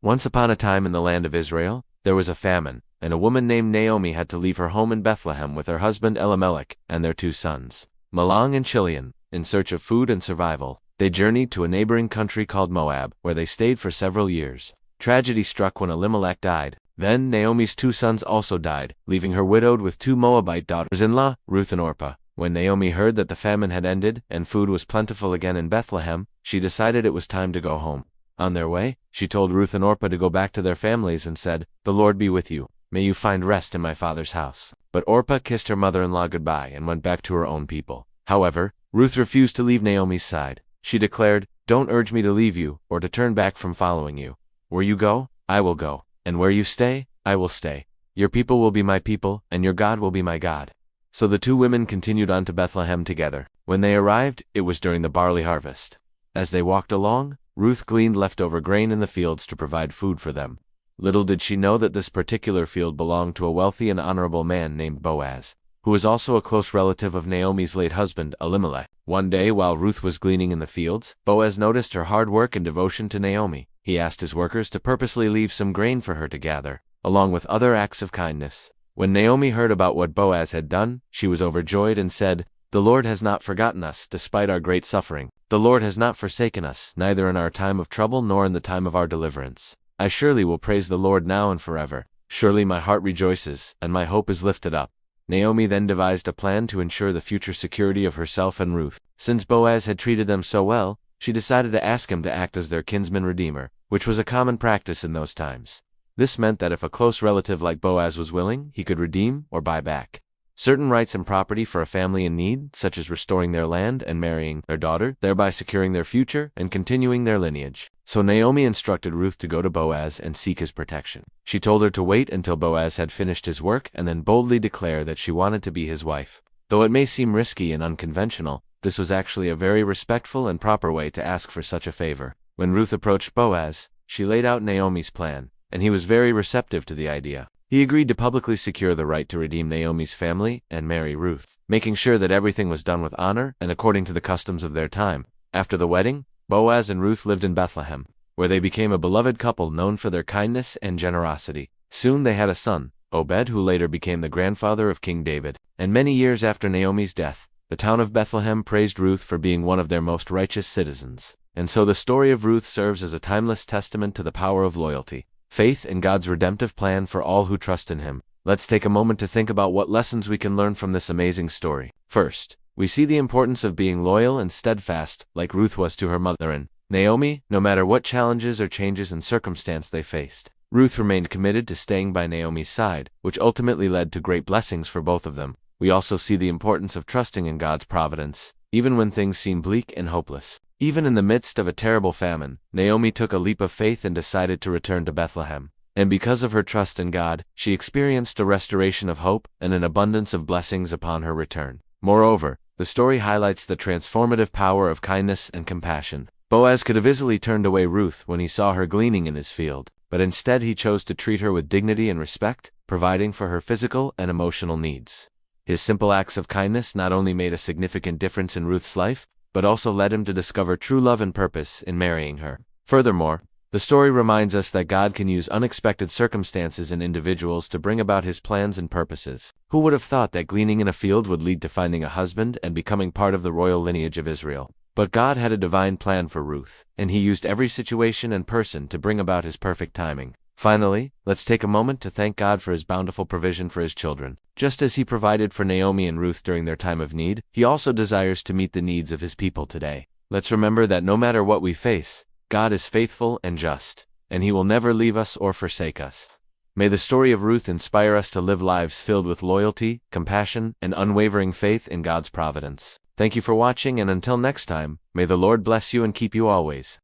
Once upon a time in the land of Israel, there was a famine, and a woman named Naomi had to leave her home in Bethlehem with her husband Elimelech and their 2 sons, Mahlon and Chilion, in search of food and survival. They journeyed to a neighboring country called Moab, where they stayed for several years. Tragedy struck when Elimelech died. Then Naomi's 2 sons also died, leaving her widowed with 2 Moabite daughters-in-law, Ruth and Orpah. When Naomi heard that the famine had ended and food was plentiful again in Bethlehem, she decided it was time to go home. On their way, she told Ruth and Orpah to go back to their families and said, "The Lord be with you. May you find rest in my father's house." But Orpah kissed her mother-in-law goodbye and went back to her own people. However, Ruth refused to leave Naomi's side. She declared, "Don't urge me to leave you or to turn back from following you. Where you go, I will go, and where you stay, I will stay. Your people will be my people, and your God will be my God." So the 2 women continued on to Bethlehem together. When they arrived, it was during the barley harvest. As they walked along, Ruth gleaned leftover grain in the fields to provide food for them. Little did she know that this particular field belonged to a wealthy and honorable man named Boaz, who was also a close relative of Naomi's late husband, Elimelech. One day, while Ruth was gleaning in the fields, Boaz noticed her hard work and devotion to Naomi. He asked his workers to purposely leave some grain for her to gather, along with other acts of kindness. When Naomi heard about what Boaz had done, she was overjoyed and said, "The Lord has not forgotten us, despite our great suffering. The Lord has not forsaken us, neither in our time of trouble nor in the time of our deliverance. I surely will praise the Lord now and forever. Surely my heart rejoices, and my hope is lifted up." Naomi then devised a plan to ensure the future security of herself and Ruth. Since Boaz had treated them so well, she decided to ask him to act as their kinsman redeemer, which was a common practice in those times. This meant that if a close relative like Boaz was willing, he could redeem or buy back certain rights and property for a family in need, such as restoring their land and marrying their daughter, thereby securing their future and continuing their lineage. So Naomi instructed Ruth to go to Boaz and seek his protection. She told her to wait until Boaz had finished his work and then boldly declare that she wanted to be his wife. Though it may seem risky and unconventional, this was actually a very respectful and proper way to ask for such a favor. When Ruth approached Boaz, she laid out Naomi's plan, and he was very receptive to the idea. He agreed to publicly secure the right to redeem Naomi's family and marry Ruth, making sure that everything was done with honor and according to the customs of their time. After the wedding, Boaz and Ruth lived in Bethlehem, where they became a beloved couple known for their kindness and generosity. Soon they had a son, Obed, who later became the grandfather of King David. And many years after Naomi's death, the town of Bethlehem praised Ruth for being one of their most righteous citizens. And so the story of Ruth serves as a timeless testament to the power of loyalty, faith, and God's redemptive plan for all who trust in Him. Let's take a moment to think about what lessons we can learn from this amazing story. First, we see the importance of being loyal and steadfast, like Ruth was to her mother and Naomi, no matter what challenges or changes in circumstance they faced. Ruth remained committed to staying by Naomi's side, which ultimately led to great blessings for both of them. We also see the importance of trusting in God's providence, even when things seem bleak and hopeless. Even in the midst of a terrible famine, Naomi took a leap of faith and decided to return to Bethlehem. And because of her trust in God, she experienced a restoration of hope and an abundance of blessings upon her return. Moreover, the story highlights the transformative power of kindness and compassion. Boaz could have easily turned away Ruth when he saw her gleaning in his field, but instead he chose to treat her with dignity and respect, providing for her physical and emotional needs. His simple acts of kindness not only made a significant difference in Ruth's life, but also led him to discover true love and purpose in marrying her. Furthermore, the story reminds us that God can use unexpected circumstances and individuals to bring about His plans and purposes. Who would have thought that gleaning in a field would lead to finding a husband and becoming part of the royal lineage of Israel? But God had a divine plan for Ruth, and He used every situation and person to bring about His perfect timing. Finally, let's take a moment to thank God for His bountiful provision for His children. Just as He provided for Naomi and Ruth during their time of need, He also desires to meet the needs of His people today. Let's remember that no matter what we face, God is faithful and just, and He will never leave us or forsake us. May the story of Ruth inspire us to live lives filled with loyalty, compassion, and unwavering faith in God's providence. Thank you for watching, and until next time, may the Lord bless you and keep you always.